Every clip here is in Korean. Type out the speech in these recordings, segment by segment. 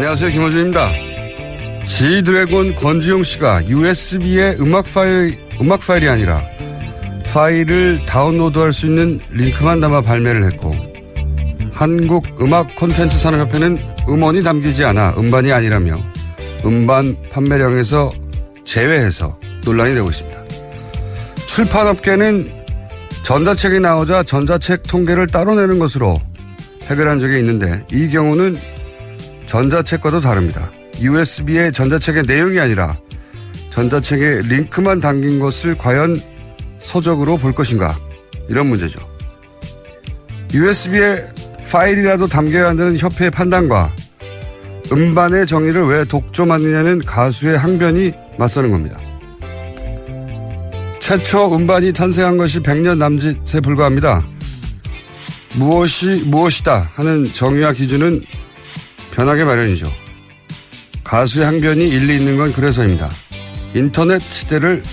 안녕하세요, 김호준입니다. 지드래곤 권지용 씨가 USB에 음악 파일이 아니라 파일을 다운로드할 수 있는 링크만 담아 발매를 했고, 한국음악콘텐츠산업협회는 음원이 담기지 않아 음반이 아니라며 음반 판매량에서 제외해서 논란이 되고 있습니다. 출판업계는 전자책이 나오자 전자책 통계를 따로 내는 것으로 해결한 적이 있는데, 이 경우는 전자책과도 다릅니다. USB의 전자책의 내용이 아니라 전자책에 링크만 담긴 것을 과연 서적으로 볼 것인가, 이런 문제죠. USB에 파일이라도 담겨야 한다는 협회의 판단과 음반의 정의를 왜 독점하느냐는 가수의 항변이 맞서는 겁니다. 최초 음반이 탄생한 것이 100년 남짓에 불과합니다. 무엇이 무엇이다 하는 정의와 기준은 변하게 마련이죠. 가수의 항변이 일리 있는 건 그래서입니다. 인터넷 시대를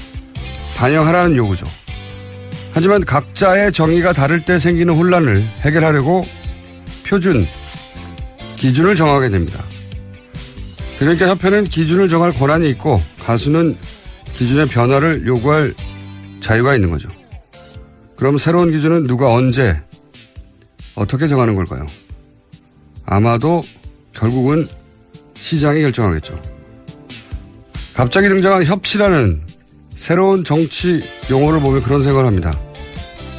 반영하라는 요구죠. 하지만 각자의 정의가 다를 때 생기는 혼란을 해결하려고 표준, 기준을 정하게 됩니다. 그러니까 협회는 기준을 정할 권한이 있고, 가수는 기준의 변화를 요구할 자유가 있는 거죠. 그럼 새로운 기준은 누가 언제 어떻게 정하는 걸까요? 아마도 결국은 시장이 결정하겠죠. 갑자기 등장한 협치라는 새로운 정치 용어를 보면 그런 생각을 합니다.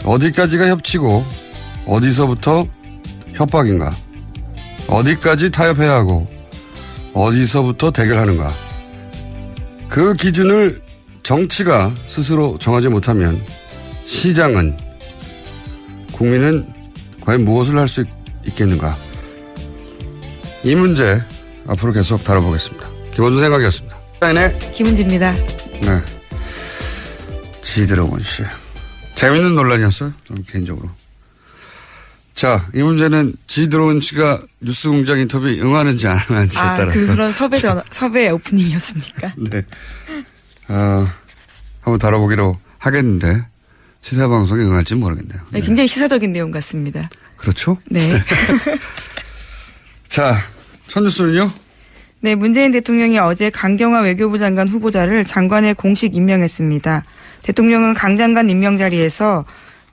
어디까지가 협치고 어디서부터 협박인가? 어디까지 타협해야 하고 어디서부터 대결하는가? 그 기준을 정치가 스스로 정하지 못하면 시장은, 국민은 과연 무엇을 할 수 있겠는가? 이 문제 앞으로 계속 다뤄보겠습니다. 김원준 생각이었습니다. 네. 김은지입니다. 네. 지드래곤 씨. 재밌는 논란이었어요, 저는 개인적으로. 자, 이 문제는 지드래곤 씨가 뉴스공장 인터뷰에 응하는지 안 응하는지에 따라서. 그런 섭외 오프닝이었습니까? 네. 한번 다뤄보기로 하겠는데, 시사방송에 응할지는 모르겠네요. 네, 굉장히 시사적인 내용 같습니다. 그렇죠? 네. 자, 첫 뉴스는요? 네, 문재인 대통령이 어제 강경화 외교부 장관 후보자를 장관에 공식 임명했습니다. 대통령은 강 장관 임명 자리에서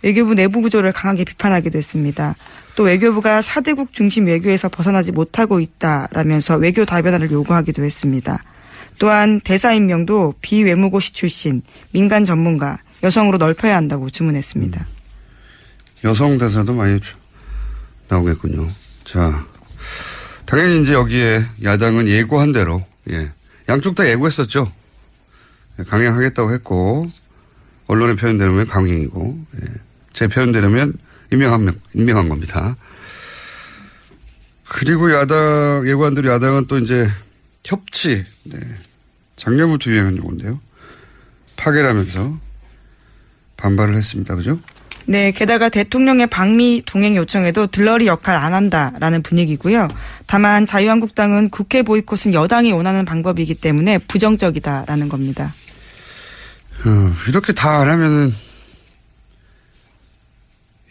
외교부 내부 구조를 강하게 비판하기도 했습니다. 또 외교부가 4대국 중심 외교에서 벗어나지 못하고 있다라면서 외교 다변화를 요구하기도 했습니다. 또한 대사 임명도 비외무고시 출신, 민간 전문가, 여성으로 넓혀야 한다고 주문했습니다. 여성 대사도 많이 나오겠군요. 자, 당연히 이제 여기에 야당은 예고한 대로, 양쪽 다 예고했었죠. 강행하겠다고 했고, 언론의 표현대로면 강행이고, 제 표현대로면 임명한 겁니다. 그리고 예고한 대로 야당은 또 이제 협치, 작년부터 유행한 용어인데요. 파괴라면서 반발을 했습니다. 그죠? 네, 게다가 대통령의 방미 동행 요청에도 들러리 역할 안 한다라는 분위기고요. 다만 자유한국당은 국회 보이콧은 여당이 원하는 방법이기 때문에 부정적이다라는 겁니다. 이렇게 다 안 하면은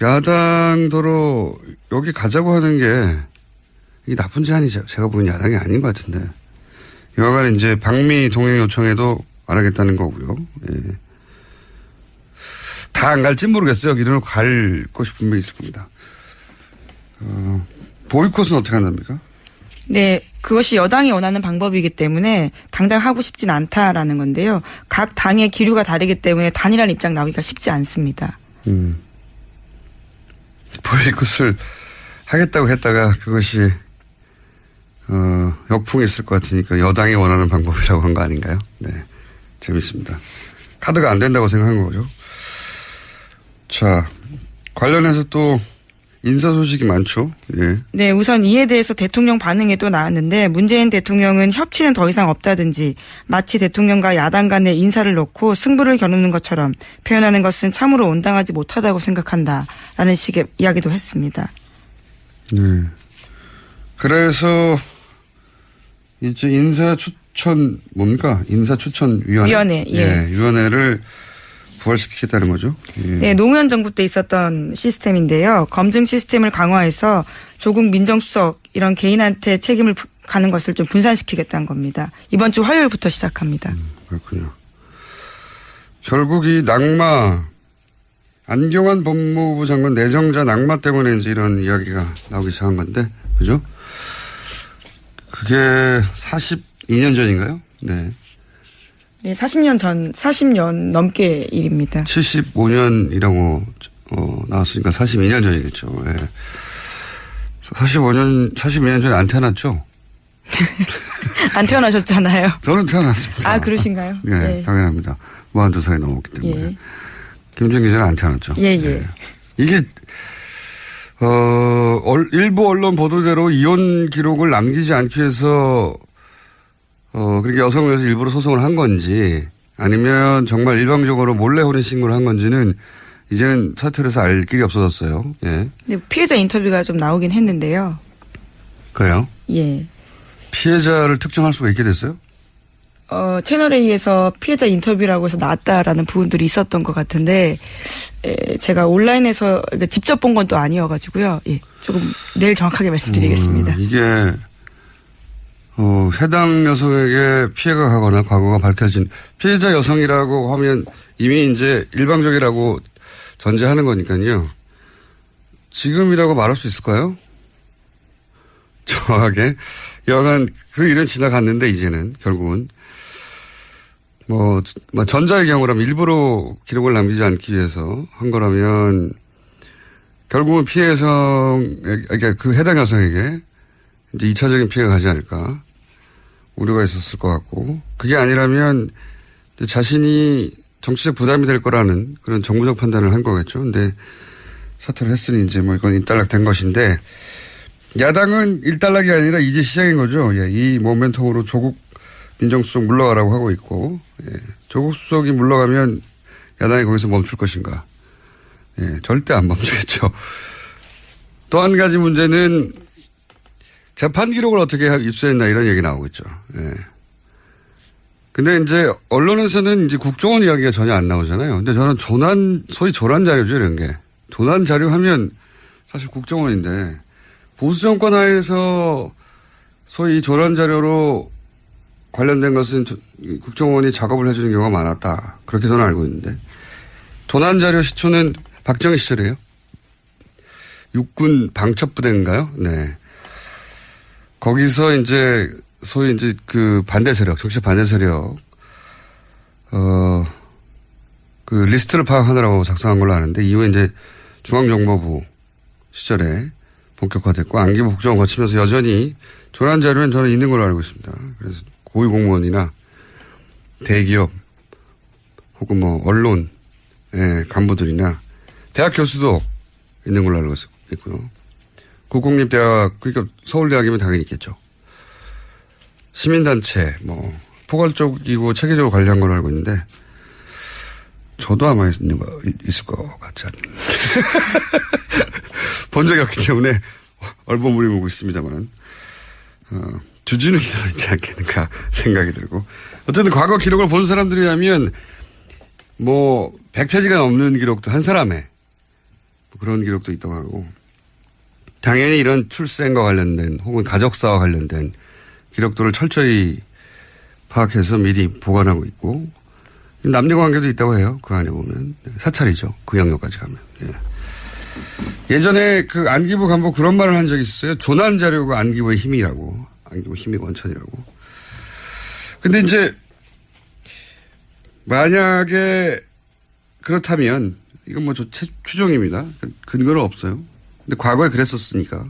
야당도로 여기 가자고 하는 게 이게 나쁜 제안이 제가 보기엔 야당이 아닌 것 같은데. 여하간 이제 방미 동행 요청에도 안 하겠다는 거고요. 다 안 갈지 모르겠어요. 여기는 갈 곳이 분명히 있을 겁니다. 보이콧은 어떻게 한답니까? 네, 그것이 여당이 원하는 방법이기 때문에 당장 하고 싶진 않다라는 건데요. 각 당의 기류가 다르기 때문에 단일한 입장 나오기가 쉽지 않습니다. 보이콧을 하겠다고 했다가 그것이 역풍이 있을 것 같으니까 여당이 원하는 방법이라고 한 거 아닌가요? 네, 재밌습니다. 카드가 안 된다고 생각한 거죠. 자, 관련해서 또 인사 소식이 많죠. 예. 네, 우선 이에 대해서 대통령 반응에도 나왔는데, 문재인 대통령은 협치는 더 이상 없다든지 마치 대통령과 야당 간의 인사를 놓고 승부를 겨누는 것처럼 표현하는 것은 참으로 온당하지 못하다고 생각한다라는 식의 이야기도 했습니다. 네. 그래서 이제 인사추천 뭡니까? 인사추천위원회. 위원회를 부활시키겠다는 거죠. 예. 네, 노무현 정부 때 있었던 시스템인데요. 검증 시스템을 강화해서 조국 민정수석 이런 개인한테 책임을 가는 것을 좀 분산시키겠다는 겁니다. 이번 주 화요일부터 시작합니다. 그렇군요. 결국 이 낙마, 안경환 법무부 장관 내정자 낙마 때문에 이제 이런 이야기가 나오기 시작한 건데, 그죠? 그게 42년 전인가요? 네. 네, 40년 넘게 일입니다. 75년이라고 나왔으니까 42년 전이겠죠. 예. 42년 전에 안 태어났죠? 안 태어나셨잖아요. 저는 태어났습니다. 아, 그러신가요? 네, 예. 당연합니다. 42살이 넘었기 때문에. 예. 김정 기자는 안 태어났죠. 예, 예. 이게, 일부 언론 보도대로 이혼 기록을 남기지 않기 위해서, 그렇게 여성을 위해서 일부러 소송을 한 건지, 아니면 정말 일방적으로 몰래 혼인신고를 한 건지는 이제는 사퇴를 해서 알 길이 없어졌어요. 예. 근데 피해자 인터뷰가 좀 나오긴 했는데요. 그래요? 예. 피해자를 특정할 수가 있게 됐어요? 채널A에서 피해자 인터뷰라고 해서 나왔다라는 부분들이 있었던 것 같은데, 제가 온라인에서 그러니까 직접 본 건 또 아니어가지고요. 예. 조금 내일 정확하게 말씀드리겠습니다. 이게, 해당 여성에게 피해가 가거나 과거가 밝혀진 피해자 여성이라고 하면 이미 이제 일방적이라고 전제하는 거니까요. 지금이라고 말할 수 있을까요? 정확하게. 여하간 그 일은 지나갔는데 이제는 결국은 전자의 경우라면 일부러 기록을 남기지 않기 위해서 한 거라면 결국은 피해 그러니까 그 해당 여성에게 이제 2차적인 피해가 가지 않을까 우려가 있었을 것 같고 그게 아니라면 자신이 정치적 부담이 될 거라는 그런 정부적 판단을 한 거겠죠. 근데 사퇴를 했으니 이제 이건 일단락된 것인데 야당은 일단락이 아니라 이제 시작인 거죠. 예, 이 모멘텀으로 조국 민정수석 물러가라고 하고 있고 조국 수석이 물러가면 야당이 거기서 멈출 것인가. 절대 안 멈추겠죠. 또 한 가지 문제는 재판 기록을 어떻게 입수했나 이런 얘기 나오고 있죠. 근데 이제 언론에서는 이제 국정원 이야기가 전혀 안 나오잖아요. 근데 저는 소위 조난 자료죠, 이런 게. 조난 자료 하면 사실 국정원인데 보수 정권 하에서 소위 조난 자료로 관련된 것은 국정원이 작업을 해주는 경우가 많았다. 그렇게 저는 알고 있는데 조난 자료 시초는 박정희 시절이에요. 육군 방첩부대인가요? 네. 거기서 이제 소위 이제 그 반대 세력, 정치 반대 세력, 그 리스트를 파악하느라고 작성한 걸로 아는데 이후에 이제 중앙정보부 시절에 본격화됐고 안기부 국정원 거치면서 여전히 조난 자료는 저는 있는 걸로 알고 있습니다. 그래서 고위공무원이나 대기업 혹은 언론 간부들이나 대학 교수도 있는 걸로 알고 있고요. 국공립대학 그러니까 서울대학이면 당연히 있겠죠. 시민단체 포괄적이고 체계적으로 관리한 걸로 알고 있는데 저도 아마 있을 것 같지 않나요? 본 적이 없기 때문에 얼버무리고 있습니다만 주진우 기자도 있지 않겠는가 생각이 들고 어쨌든 과거 기록을 본 사람들이라면 100페이지가 넘는 기록도 한 사람의 그런 기록도 있다고 하고 당연히 이런 출생과 관련된 혹은 가족사와 관련된 기록들을 철저히 파악해서 미리 보관하고 있고 남녀관계도 있다고 해요. 그 안에 보면 사찰이죠. 그 영역까지 가면. 예전에 그 안기부 간부 그런 말을 한 적이 있어요. 조난 자료가 안기부의 힘이라고. 안기부 힘이 원천이라고. 근데 이제 만약에 그렇다면 이건 추정입니다. 근거는 없어요. 근데 과거에 그랬었으니까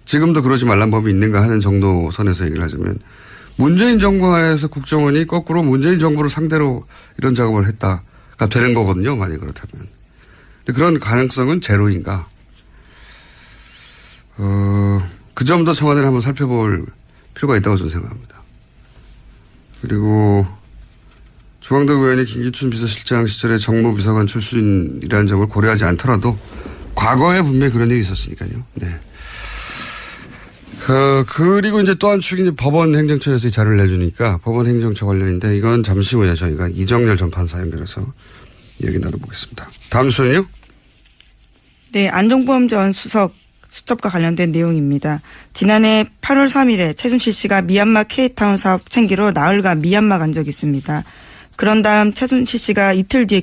지금도 그러지 말란 법이 있는가 하는 정도 선에서 얘기를 하자면 문재인 정부 하에서 국정원이 거꾸로 문재인 정부를 상대로 이런 작업을 했다가 되는 거거든요. 만약 그렇다면. 근데 그런 가능성은 제로인가. 그 점도 청와대를 한번 살펴볼 필요가 있다고 저는 생각합니다. 그리고 주광덕 의원이 김기춘 비서실장 시절에 정무비서관 출신이라는 점을 고려하지 않더라도 과거에 분명히 그런 일이 있었으니까요. 네. 그리고 이제 또 한 축이 이제 법원 행정처에서 이 자료를 내주니까 법원 행정처 관련인데 이건 잠시 후에 저희가 이정렬 전 판사 연결해서 얘기 나눠보겠습니다. 다음 순서는요? 네, 안종범 전 수석 수첩과 관련된 내용입니다. 지난해 8월 3일에 최순실 씨가 미얀마 K타운 사업 챙기러 나흘간 미얀마 간 적이 있습니다. 그런 다음 최순실 씨가 이틀 뒤에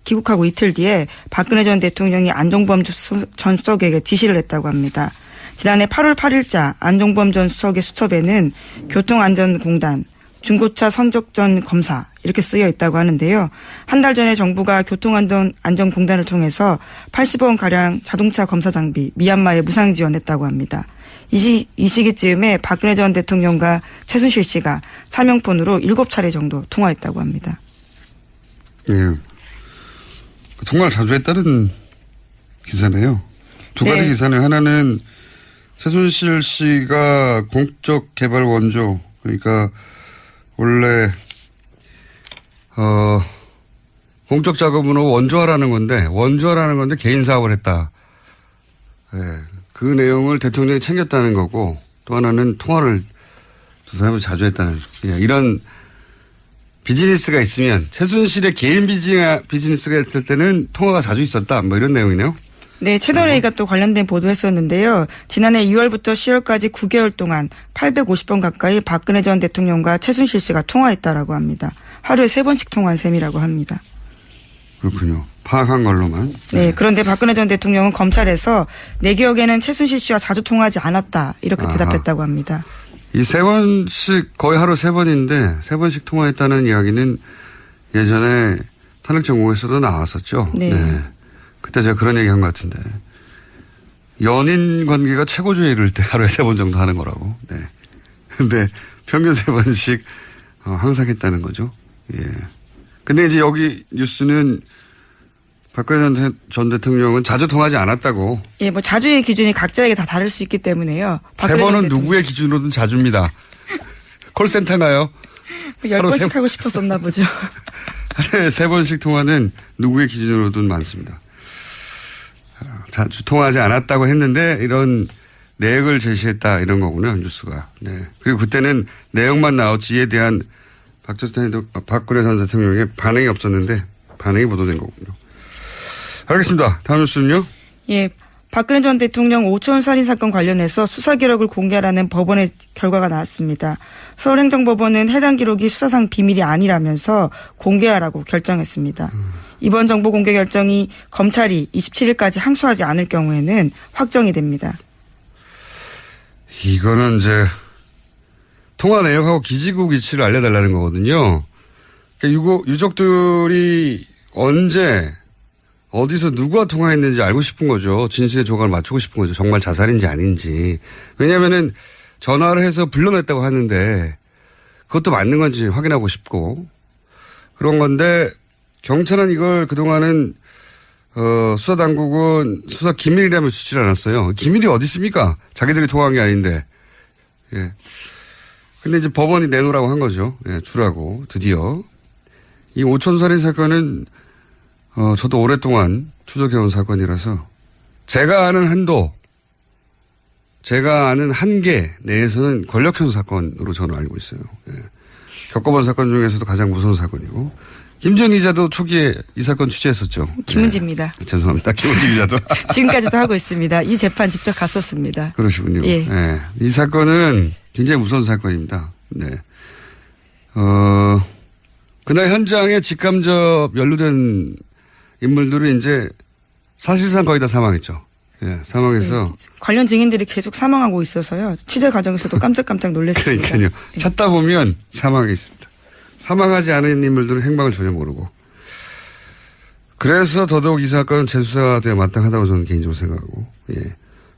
귀국하고 이틀 뒤에 박근혜 전 대통령이 안종범 전 수석에게 지시를 했다고 합니다. 지난해 8월 8일자 안종범 전 수석의 수첩에는 교통안전공단, 중고차 선적전 검사 이렇게 쓰여 있다고 하는데요. 한 달 전에 정부가 교통안전공단을 통해서 80억원가량 자동차 검사 장비 미얀마에 무상 지원했다고 합니다. 이 시기쯤에 박근혜 전 대통령과 최순실 씨가 사명폰으로 7차례 정도 통화했다고 합니다. 예. 통화를 자주 했다는 기사네요. 두 가지 기사네요. 하나는 최순실 씨가 공적 개발 원조, 그러니까 원래 공적 작업으로 원조하라는 건데 개인 사업을 했다. 예. 그 내용을 대통령이 챙겼다는 거고, 또 하나는 통화를 두 사람이 자주 했다는, 이런 비즈니스가 있으면, 최순실의 개인 비즈니스가 있을 때는 통화가 자주 있었다. 뭐 이런 내용이네요. 네, 채널A가 또 관련된 보도했었는데요. 지난해 2월부터 10월까지 9개월 동안 850번 가까이 박근혜 전 대통령과 최순실 씨가 통화했다라고 합니다. 하루에 3번씩 통화한 셈이라고 합니다. 그렇군요. 파악한 걸로만. 네, 그런데 박근혜 전 대통령은 검찰에서 내 기억에는 최순실 씨와 자주 통화하지 않았다. 이렇게 대답했다고 합니다. 이 3번씩, 거의 하루 3번인데 3번씩 통화했다는 이야기는 예전에 탄핵정국에서도 나왔었죠. 네. 그때 제가 그런 얘기 한 것 같은데. 연인 관계가 최고조에 이를 때 하루에 3번 정도 하는 거라고. 네. 근데 평균 3번씩 항상 했다는 거죠. 예. 근데 이제 여기 뉴스는 박근혜 전 대통령은 자주 통하지 않았다고. 예, 뭐 자주의 기준이 각자에게 다 다를 수 있기 때문에요. 3번은 누구의 기준으로든 자주입니다. 콜센터인가요? 10번씩 하고 싶었었나 보죠. 하루에 3번씩 통화는 누구의 기준으로든 많습니다. 자주 통화하지 않았다고 했는데 이런 내역을 제시했다 이런 거군요. 뉴스가. 네. 그리고 그때는 내용만 나왔지 이에 대한 박근혜 전 대통령의 반응이 없었는데 반응이 보도된 거군요. 알겠습니다. 다음 뉴스는요? 예. 박근혜 전 대통령 오촌 살인 사건 관련해서 수사 기록을 공개하라는 법원의 결과가 나왔습니다. 서울행정법원은 해당 기록이 수사상 비밀이 아니라면서 공개하라고 결정했습니다. 이번 정보 공개 결정이 검찰이 27일까지 항소하지 않을 경우에는 확정이 됩니다. 이거는 이제 통화 내역하고 기지국 위치를 알려달라는 거거든요. 그러니까 유족들이 언제 어디서 누구와 통화했는지 알고 싶은 거죠. 진실의 조각을 맞추고 싶은 거죠. 정말 자살인지 아닌지. 왜냐하면은 전화를 해서 불러냈다고 하는데 그것도 맞는 건지 확인하고 싶고 그런 건데 경찰은 이걸 그동안은 수사당국은 수사 기밀이라며 주지를 않았어요. 기밀이 어디 있습니까? 자기들이 통화한 게 아닌데. 예. 근데 이제 법원이 내놓으라고 한 거죠. 예, 주라고 드디어. 이 오촌살인 사건은 저도 오랫동안 추적해온 사건이라서 제가 아는 한계 내에서는 권력형 사건으로 저는 알고 있어요. 예. 겪어본 사건 중에서도 가장 무서운 사건이고 김전 기자도 초기에 이 사건 취재했었죠. 김은지입니다. 예. 죄송합니다. 김은지 기자도. 지금까지도 하고 있습니다. 이 재판 직접 갔었습니다. 그러시군요. 예. 예. 이 사건은 굉장히 무서운 사건입니다. 네. 그날 현장에 직간접 연루된 인물들은 이제 사실상 거의 다 사망했죠. 예, 사망해서. 네, 관련 증인들이 계속 사망하고 있어서요. 취재 과정에서도 깜짝깜짝 놀랐습니다. 그러니까요. 찾다 보면 사망이 있습니다. 사망하지 않은 인물들은 행방을 전혀 모르고. 그래서 더더욱 이 사건은 재수사되어 마땅하다고 저는 개인적으로 생각하고. 예.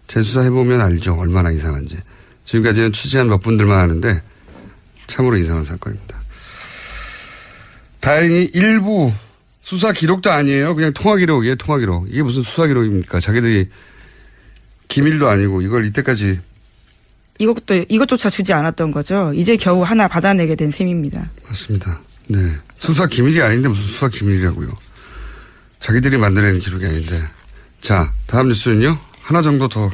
재수사해보면 알죠. 얼마나 이상한지. 지금까지는 취재한 몇 분들만 아는데 참으로 이상한 사건입니다. 다행히 일부 수사 기록도 아니에요. 그냥 통화 기록이에요. 통화 기록. 이게 무슨 수사 기록입니까? 자기들이 기밀도 아니고 이걸 이때까지. 이것조차 주지 않았던 거죠. 이제 겨우 하나 받아내게 된 셈입니다. 맞습니다. 네. 수사 기밀이 아닌데 무슨 수사 기밀이라고요. 자기들이 만들어낸 기록이 아닌데. 자, 다음 뉴스는요. 하나 정도 더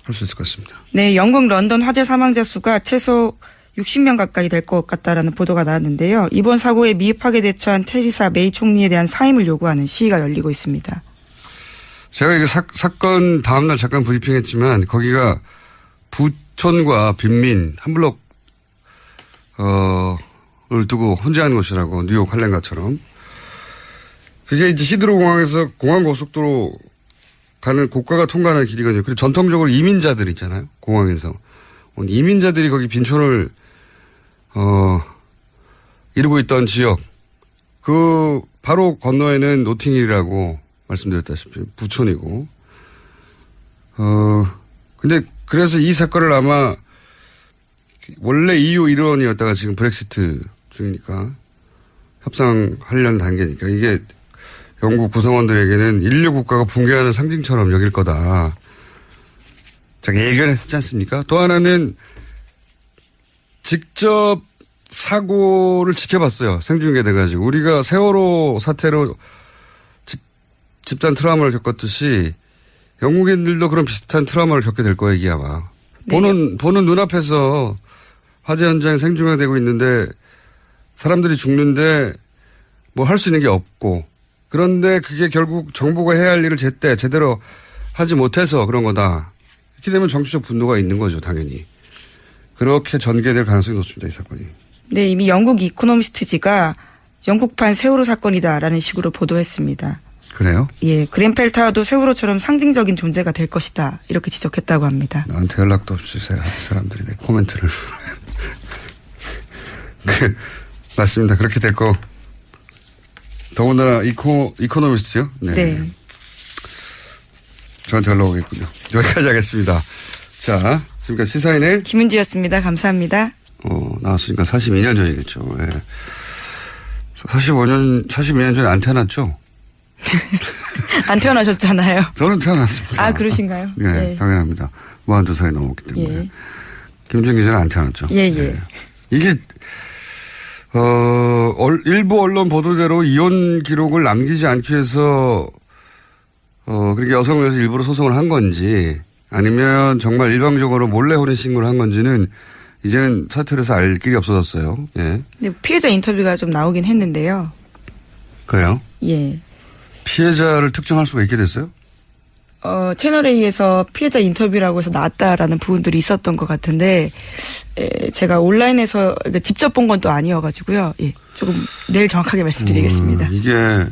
할 수 있을 것 같습니다. 네, 영국 런던 화재 사망자 수가 최소 60명 가까이 될 것 같다라는 보도가 나왔는데요. 이번 사고에 미흡하게 대처한 테리사 메이 총리에 대한 사임을 요구하는 시위가 열리고 있습니다. 제가 이거 사건 다음날 잠깐 브리핑했지만 거기가 부촌과 빈민 한 블록 을 두고 혼재한 곳이라고 뉴욕 할렘가처럼. 그게 이제 히드로 공항에서 공항고속도로 가는 고가가 통과하는 길이거든요. 그리고 전통적으로 이민자들 있잖아요. 공항에서. 이민자들이 거기 빈촌을 이루고 있던 지역. 그 바로 건너에는 노팅힐이라고 말씀드렸다시피 부촌이고. 근데 그래서 이 사건을 아마 원래 EU 일원이었다가 지금 브렉시트 중이니까 협상하려는 단계니까 이게 영국 구성원들에게는 인류 국가가 붕괴하는 상징처럼 여길 거다. 제가 예견했었지 않습니까? 또 하나는 직접 사고를 지켜봤어요. 생중계 돼가지고. 우리가 세월호 사태로 집단 트라우마를 겪었듯이 영국인들도 그런 비슷한 트라우마를 겪게 될 거예요, 이게 아마. 네. 보는 눈앞에서 화재 현장이 생중계되고 있는데 사람들이 죽는데 뭐 할 수 있는 게 없고 그런데 그게 결국 정부가 해야 할 일을 제대로 하지 못해서 그런 거다. 이렇게 되면 정치적 분노가 있는 거죠, 당연히. 그렇게 전개될 가능성이 높습니다, 이 사건이. 네, 이미 영국 이코노미스트지가 영국판 세월호 사건이다라는 식으로 보도했습니다. 그래요? 예, 그ren펠 타워도 세월호처럼 상징적인 존재가 될 것이다. 이렇게 지적했다고 합니다. 나한테 연락도 없이 사람들이 내 코멘트를. 맞습니다. 그렇게 될 거. 더군다나 이코노미스트요? 네. 네. 저한테 연락 오겠군요. 여기까지 하겠습니다. 자, 지금까지 시사인의 김은지였습니다. 감사합니다. 나왔으니까 42년 전이겠죠. 예. 42년 전에 안 태어났죠? 안 태어나셨잖아요. 저는 태어났습니다. 아, 그러신가요? 예, 네. 당연합니다. 42살이 넘었기 때문에. 예. 김정 기자는 안 태어났죠. 예, 예. 예. 이게, 일부 언론 보도대로 이혼 기록을 남기지 않기 위해서, 그렇게 여성을 위해서 일부러 소송을 한 건지, 아니면 정말 일방적으로 몰래 혼인 신고를 한 건지는 이제는 사퇴를 알 길이 없어졌어요. 예. 근데 피해자 인터뷰가 좀 나오긴 했는데요. 그래요? 예. 피해자를 특정할 수가 있게 됐어요? 채널A에서 피해자 인터뷰라고 해서 나왔다라는 부분들이 있었던 것 같은데, 제가 온라인에서 직접 본 건 또 아니어가지고요. 예. 조금 내일 정확하게 말씀드리겠습니다. 이게,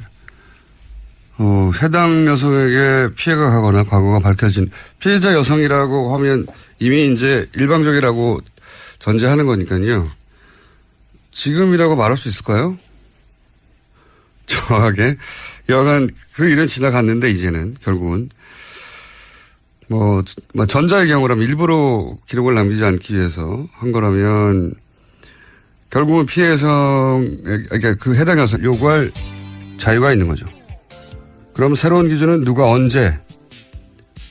해당 여성에게 피해가 가거나 과거가 밝혀진 피해자 여성이라고 하면 이미 이제 일방적이라고 전제하는 거니까요. 지금이라고 말할 수 있을까요? 정확하게. 여하간 그 일은 지나갔는데 이제는 결국은 뭐 전자의 경우라면 일부러 기록을 남기지 않기 위해서 한 거라면 결국은 피해 여성, 그러니까 그 해당 여성 요구할 자유가 있는 거죠. 그럼 새로운 기준은 누가 언제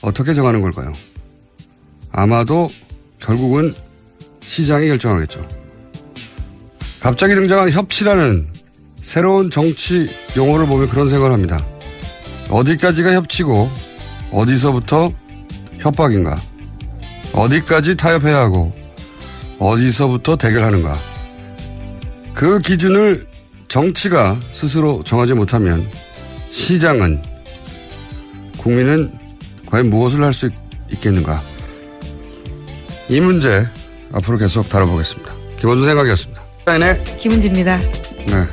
어떻게 정하는 걸까요? 아마도 결국은 시장이 결정하겠죠. 갑자기 등장한 협치라는 새로운 정치 용어를 보면 그런 생각을 합니다. 어디까지가 협치고 어디서부터 협박인가? 어디까지 타협해야 하고 어디서부터 대결하는가? 그 기준을 정치가 스스로 정하지 못하면 시장은, 국민은 과연 무엇을 할 수 있겠는가? 이 문제 앞으로 계속 다뤄보겠습니다. 김원준 생각이었습니다. 네. 김은지입니다. 네.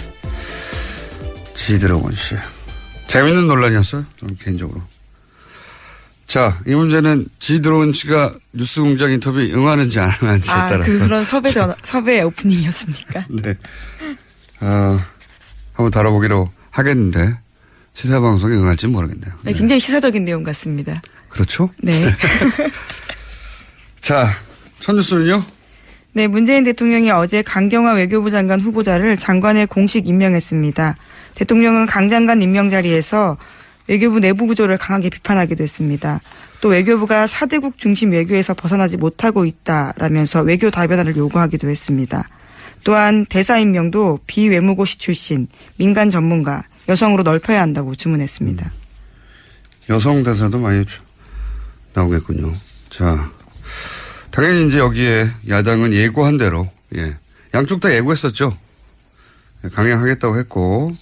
지드래곤 씨. 재밌는 논란이었어요. 저는 개인적으로. 자, 이 문제는 지드래곤 씨가 뉴스공장 인터뷰에 응하는지 안 응하는지에 따라서. 그런 섭외 오프닝이었습니까? 네. 한번 다뤄보기로 하겠는데 시사방송에 응할지는 모르겠네요. 네, 굉장히 시사적인 내용 같습니다. 그렇죠? 네. 자, 첫 뉴스는요? 네, 문재인 대통령이 어제 강경화 외교부 장관 후보자를 장관에 공식 임명했습니다. 대통령은 강 장관 임명 자리에서 외교부 내부 구조를 강하게 비판하기도 했습니다. 또 외교부가 4대국 중심 외교에서 벗어나지 못하고 있다라면서 외교 다변화를 요구하기도 했습니다. 또한 대사 임명도 비외무고시 출신, 민간 전문가, 여성으로 넓혀야 한다고 주문했습니다. 여성 대사도 많이 나오겠군요. 자, 당연히 이제 여기에 야당은 예고한 대로, 예, 양쪽 다 예고했었죠. 강행하겠다고 했고,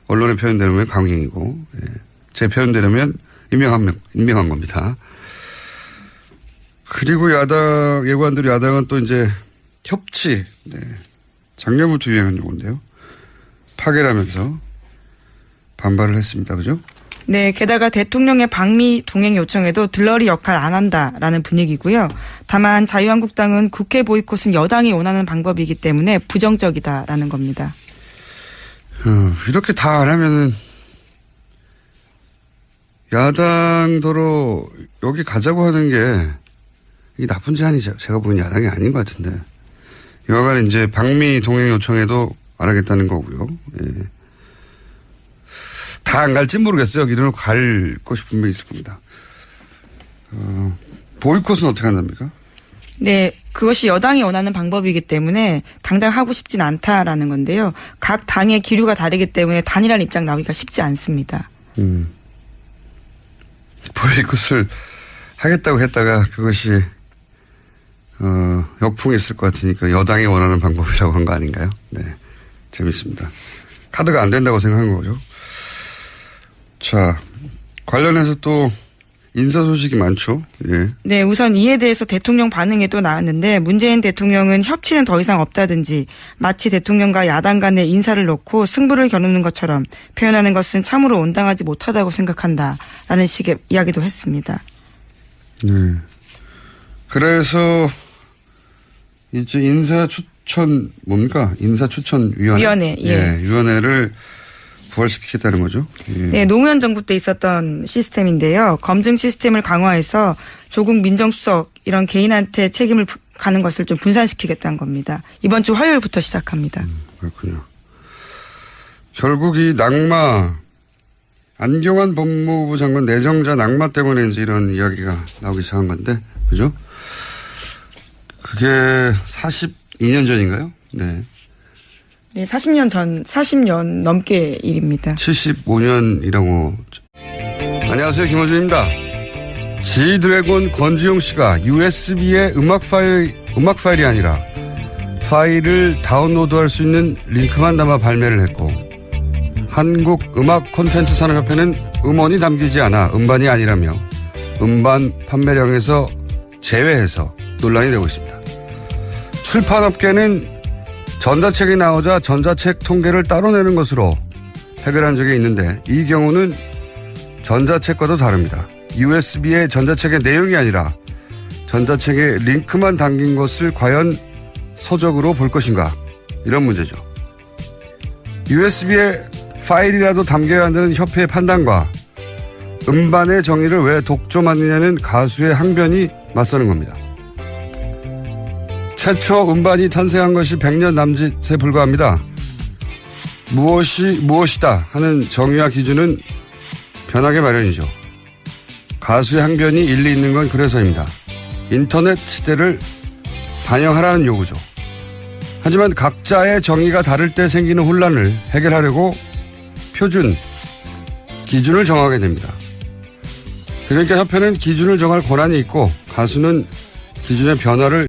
언론의 표현대로면 강행이고, 예, 제 표현대로면 임명한 겁니다. 그리고 예고안대로 야당은 또 이제 협치, 네. 작년부터 유행한 용어인데요. 파괴라면서 반발을 했습니다. 그죠? 네, 게다가 대통령의 방미 동행 요청에도 들러리 역할 안 한다라는 분위기고요. 다만 자유한국당은 국회 보이콧은 여당이 원하는 방법이기 때문에 부정적이다라는 겁니다. 이렇게 다 안 하면은 야당도로 여기 가자고 하는 게 이게 나쁜 제안이죠. 제가 보기엔 야당이 아닌 것 같은데. 여하간 이제 방미 동행 요청에도 안 하겠다는 거고요. 예. 다 안 갈지 모르겠어요. 이리로 갈 곳이 분명히 있을 겁니다. 보이콧은 어떻게 한답니까? 네, 그것이 여당이 원하는 방법이기 때문에 당장 하고 싶진 않다라는 건데요. 각 당의 기류가 다르기 때문에 단일한 입장 나오기가 쉽지 않습니다. 보이콧을 하겠다고 했다가 그것이 역풍이 있을 것 같으니까 여당이 원하는 방법이라고 한 거 아닌가요? 네, 재밌습니다. 카드가 안 된다고 생각한 거죠. 자, 관련해서 또 인사 소식이 많죠. 예. 네, 우선 이에 대해서 대통령 반응이 또 나왔는데 문재인 대통령은 협치는 더 이상 없다든지 마치 대통령과 야당 간의 인사를 놓고 승부를 겨누는 것처럼 표현하는 것은 참으로 온당하지 못하다고 생각한다라는 식의 이야기도 했습니다. 네. 그래서 이제 인사추천 뭡니까? 인사추천위원회. 예. 위원회를 부활시키겠다는 거죠. 예. 네, 노무현 정부 때 있었던 시스템인데요. 검증 시스템을 강화해서 조국 민정수석 이런 개인한테 책임을 가는 것을 좀 분산시키겠다는 겁니다. 이번 주 화요일부터 시작합니다. 그렇군요. 결국 이 낙마, 안경환 법무부 장관 내정자 낙마 때문에 이제 이런 이야기가 나오기 시작한 건데, 그죠? 그게 42년 전인가요? 네. 네, 40년 넘게 일입니다. 75년이라고. 안녕하세요. 김호준입니다. 지드래곤 권지용 씨가 USB의 음악 파일이 아니라 파일을 다운로드할 수 있는 링크만 담아 발매를 했고, 한국음악콘텐츠산업협회는 음원이 담기지 않아 음반이 아니라며 음반 판매량에서 제외해서 논란이 되고 있습니다. 출판업계는 전자책이 나오자 전자책 통계를 따로 내는 것으로 해결한 적이 있는데 이 경우는 전자책과도 다릅니다. USB의 전자책의 내용이 아니라 전자책에 링크만 담긴 것을 과연 서적으로 볼 것인가, 이런 문제죠. USB에 파일이라도 담겨야 한다는 협회의 판단과 음반의 정의를 왜 독점하느냐는 가수의 항변이 맞서는 겁니다. 최초 음반이 탄생한 것이 100년 남짓에 불과합니다. 무엇이 무엇이다 하는 정의와 기준은 변하게 마련이죠. 가수의 항변이 일리 있는 건 그래서입니다. 인터넷 시대를 반영하라는 요구죠. 하지만 각자의 정의가 다를 때 생기는 혼란을 해결하려고 표준, 기준을 정하게 됩니다. 그러니까 협회는 기준을 정할 권한이 있고 가수는 기준의 변화를